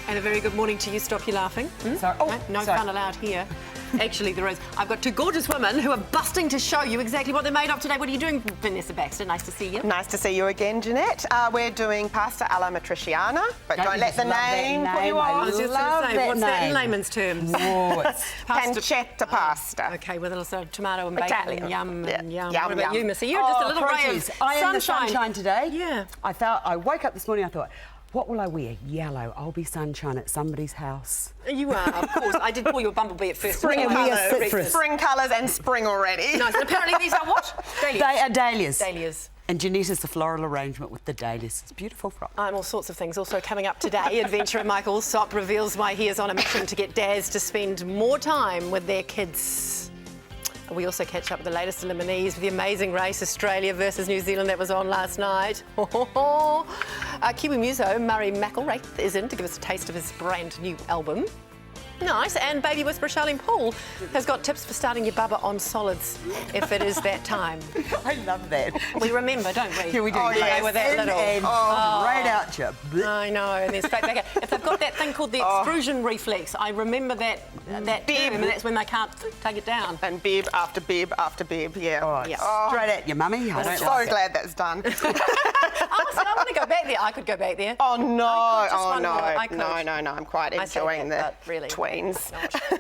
And a very good morning to you. Stop you laughing. Sorry. Oh, no sorry. fun allowed here. Actually, there is. I've got two gorgeous women who are busting to show you exactly what they're made of today. What are you doing, Vanessa Baxter? Nice to see you. Nice to see you again, Jeanette. We're doing pasta alla matriciana, but don't let the name put you I off. was just going to say, what's that in layman's terms? Oh, it's Pancetta pasta. Okay, with a little tomato and bacon Italian. and yum Yeah. and yum. Yum, What about yum. you, Missy? You're just a little ray of produce. I am the sunshine today. Yeah. I woke up this morning, I thought, what will I wear? Yellow. I'll be sunshine at somebody's house. You are, of course. I did call you a bumblebee at first. Spring colours. Spring colours and spring already. Nice. And apparently these are what? Dahlias. They are dahlias. Dahlias. And Jeanette is the floral arrangement with the dahlias. It's beautiful frock. I'm all sorts of things. Also coming up today, adventurer Michael Sop reveals why he is on a mission to get dads to spend more time with their kids. We also catch up with the latest eliminees with the amazing race, Australia versus New Zealand, that was on last night. Kiwi muso Murray McElraith is in to give us a taste of his brand new album. Nice. And baby whisperer Charlene Poole has got tips for starting your bubba on solids if it is that time. I love that. We remember, don't we? Yeah, we do. Oh, yes. With that little. Right out you. I know, and then straight back out. If they've got that thing called the extrusion reflex, I remember that term, and that's when they can't take it down. And bib after bib after bib, yeah. Oh, Yeah. straight at you, mummy. I I'm don't so like it. glad that's done. Honestly, I want to go back there. I could go back there. Oh no, I could. no. I'm quite I say enjoying that, the but really. tweens.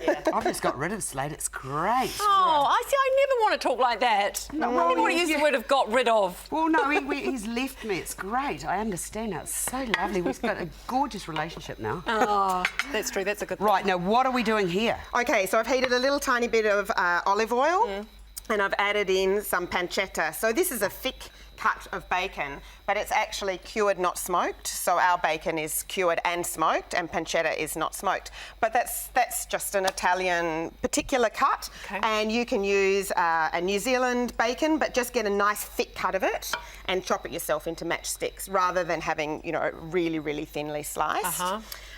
Yeah. I've just got rid of Slade. It's great. Oh, I see. I never want to talk like that. I never want to use the word "have got rid of." Well, no, he's left me. It's great. I understand now. It's so lovely. We've got a gorgeous relationship now. Oh, that's true. That's a good thing. Right, now what are we doing here? Okay, so I've heated a little tiny bit of olive oil and I've added in some pancetta. So this is a thick cut of bacon, but it's actually cured, not smoked. So our bacon is cured and smoked, and pancetta is not smoked. But that's just an Italian particular cut, and you can use a New Zealand bacon, but just get a nice thick cut of it and chop it yourself into matchsticks rather than having, you know, really, really thinly sliced.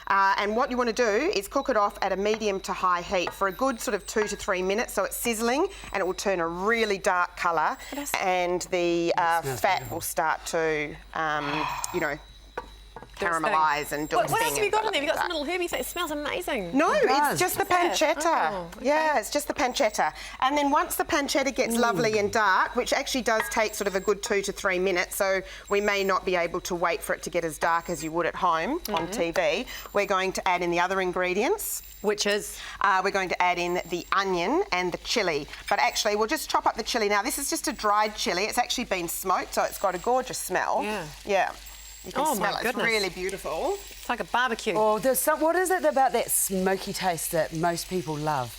And what you want to do is cook it off at a medium to high heat for a good sort of 2 to 3 minutes, so it's sizzling and it will turn a really dark colour, and the fat will start to, you know, caramelise and do its What thing. else have you got in there? Have you got some little herby thing? It smells amazing. No, It does. it's just the What's that? pancetta. Oh, okay. Yeah, it's just the pancetta. And then once the pancetta gets lovely and dark, which actually does take sort of a good 2 to 3 minutes, so we may not be able to wait for it to get as dark as you would at home on TV, we're going to add in the other ingredients. Which is? We're going to add in the onion and the chilli. But actually, we'll just chop up the chilli now. This is just a dried chilli. It's actually been smoked, so it's got a gorgeous smell. Yeah. Yeah. You can Oh, smell my it. goodness. It's really beautiful. It's like a barbecue. Oh, what is it about that smoky taste that most people love?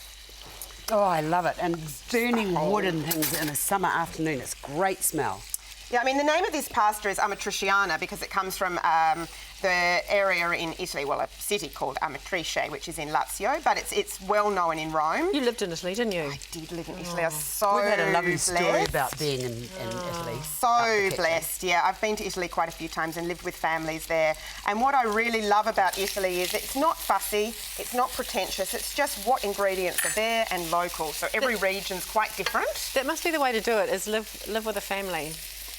Oh, I love it. And burning wood and things in a summer afternoon, it's great smell. Yeah, I mean, the name of this pasta is Amatriciana because it comes from the area in Italy, well, a city called Amatrice, which is in Lazio, but it's well known in Rome. You lived in Italy, didn't you? I did live in Italy. I was so We've had a lovely story blessed. about being in Italy. So blessed, yeah. I've been to Italy quite a few times and lived with families there. And what I really love about Italy is it's not fussy, it's not pretentious, it's just what ingredients are there and local. So every region's quite different. That must be the way to do it, is live with a family.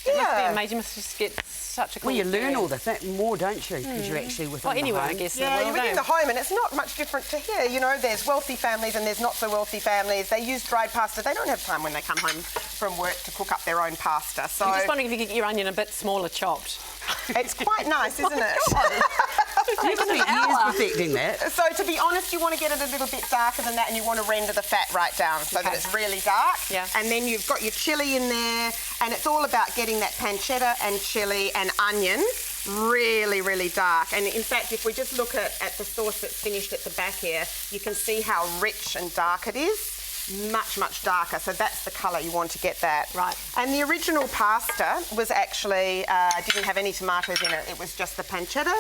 It must be amazing. You must just get such a cool Well, you learn all experience. the more, don't you? Because you're actually within Well, anywhere, the I home. guess. Yeah, you're within the home, and it's not much different to here. You know, there's wealthy families and there's not so wealthy families. They use dried pasta. They don't have time when they come home from work to cook up their own pasta. So I'm just wondering if you could get your onion a bit smaller chopped. it's quite nice, isn't it? You spent years perfecting that. So to be honest, you want to get it a little bit darker than that, and you want to render the fat right down so that it's really dark. Yeah. And then you've got your chilli in there, and it's all about getting that pancetta and chilli and onion really, really dark. And in fact, if we just look at the sauce that's finished at the back here, you can see how rich and dark it is. Much, much darker. So that's the colour you want to get that. Right. And the original pasta was actually, didn't have any tomatoes in it. It was just the pancetta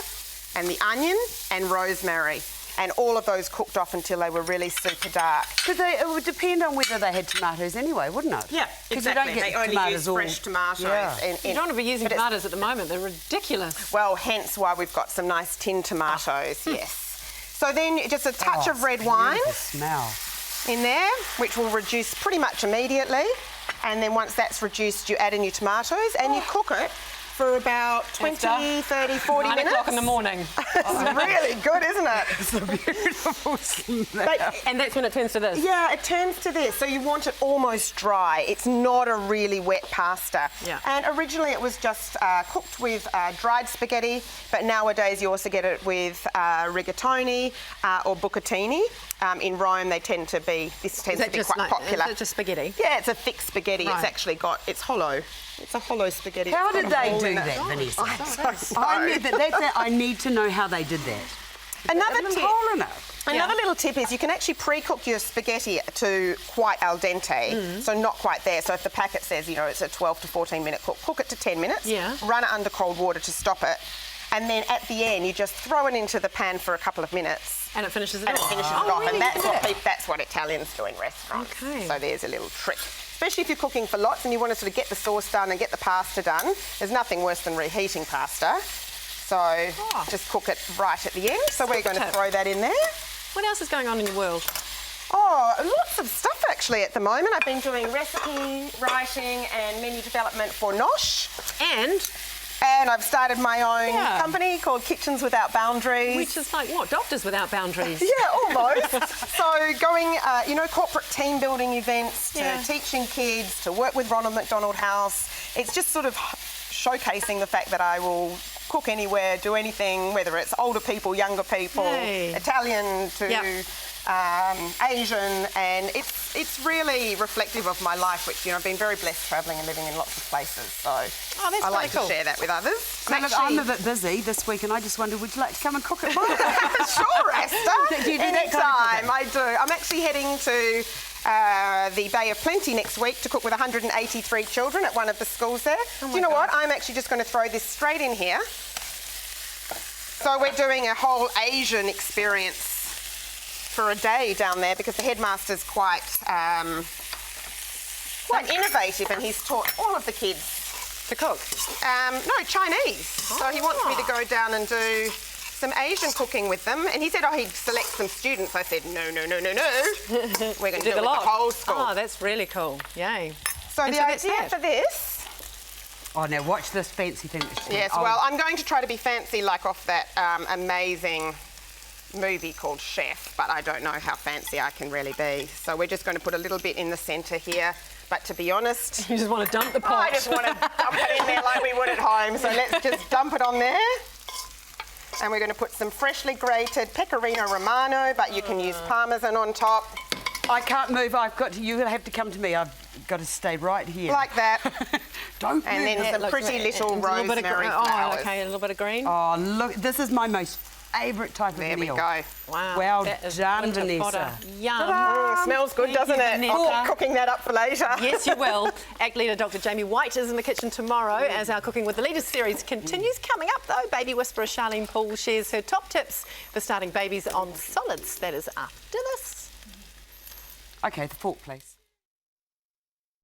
and the onion and rosemary. And all of those cooked off until they were really super dark. Because it would depend on whether they had tomatoes anyway, wouldn't it? Yeah, Because exactly. you don't get they only tomatoes use all... fresh tomatoes. Yeah. You don't want to be using but it's- tomatoes at the moment. They're ridiculous. Well, hence why we've got some nice tin tomatoes, yes. So then just a touch of red wine Smell. in there, which will reduce pretty much immediately. And then once that's reduced, you add in your tomatoes and you cook it for about 20, 30, 40 9 minutes. o'clock in the morning. It's really good, isn't it? It's a beautiful smell. But, And that's when it turns to this. yeah, it turns to this. So you want it almost dry. It's not a really wet pasta. Yeah. And originally it was just cooked with dried spaghetti, but nowadays you also get it with rigatoni or bucatini. In Rome, they tend to be. This tends to be quite popular. Is it just spaghetti? Yeah, it's a thick spaghetti. Right. It's actually it's hollow. It's a hollow spaghetti. How It's did got a they hole do in it. that, Vanessa? I'm so I sorry. need that. I need to know how they did that. Another A little tip. hole in it. Another little tip is you can actually pre-cook your spaghetti to quite al dente, so not quite there. So if the packet says, you know, it's a 12 to 14 minute cook, cook it to 10 minutes, Yeah. run it under cold water to stop it, and then at the end you just throw it into the pan for a couple of minutes. And it finishes it And it off. finishes Oh, it off, really? and Look at it. that's what Italians do in restaurants. Okay. So there's a little trick. Especially if you're cooking for lots and you want to sort of get the sauce done and get the pasta done. There's nothing worse than reheating pasta. So just cook it right at the end. So we're going to tip. throw that in there. What else is going on in your world? Oh, lots of stuff actually at the moment. I've been doing recipe writing and menu development for Nosh. And I've started my own Yeah. company called Kitchens Without Boundaries. Which is like what? Doctors Without Boundaries. Yeah, almost. So going, corporate team building events, to Yeah. teaching kids, to work with Ronald McDonald House. It's just sort of showcasing the fact that I will cook anywhere, do anything, whether it's older people, younger people, Yay. Italian to Yep. Asian, and it's really reflective of my life, which, I've been very blessed travelling and living in lots of places. So that's I really like cool. to share that with others. I'm a bit busy this week, and I just wondered, would you like to come and cook at mine? Sure, Esther. Do you do that kind of Anytime, cooking? I do. I'm actually heading to the Bay of Plenty next week to cook with 183 children at one of the schools there. Do you know what? I'm actually just going to throw this straight in here. So we're doing a whole Asian experience for a day down there because the headmaster's quite innovative, and he's taught all of the kids To cook. no, Chinese. So he wants me to go down and do some Asian cooking with them. And he said, he'd select some students. I said, no. We're going to do it with the whole school. Oh, that's really cool. Yay. So and the so that's idea it. for this... Oh, now watch this fancy thing that she's doing. Yes, Oh, well, I'm going to try to be fancy like off that amazing movie called Chef, but I don't know how fancy I can really be. So we're just going to put a little bit in the centre here. But to be honest... You just want to dump the pot. I just want to dump it in there like we would at home. So let's just dump it on there. And we're going to put some freshly grated pecorino romano, but you can use parmesan on top. I can't move. You'll have to come to me. I've got to stay right here. Like that. Don't And move. then some pretty little rosemary flowers. Oh, okay, a little bit of green. Oh, look, this is my most favourite type There of we meal. go. Wow. Well that is done, winter Vanessa. fodder. Yum. Oh, smells good, Thank doesn't you, it? I'll Vanessa. keep cooking that up for later. Yes, you will. Act leader Dr. Jamie White is in the kitchen tomorrow as our Cooking with the Leaders series continues. Coming up, though, baby whisperer Charlene Poole shares her top tips for starting babies on solids. That is after this. Okay, the fork, please.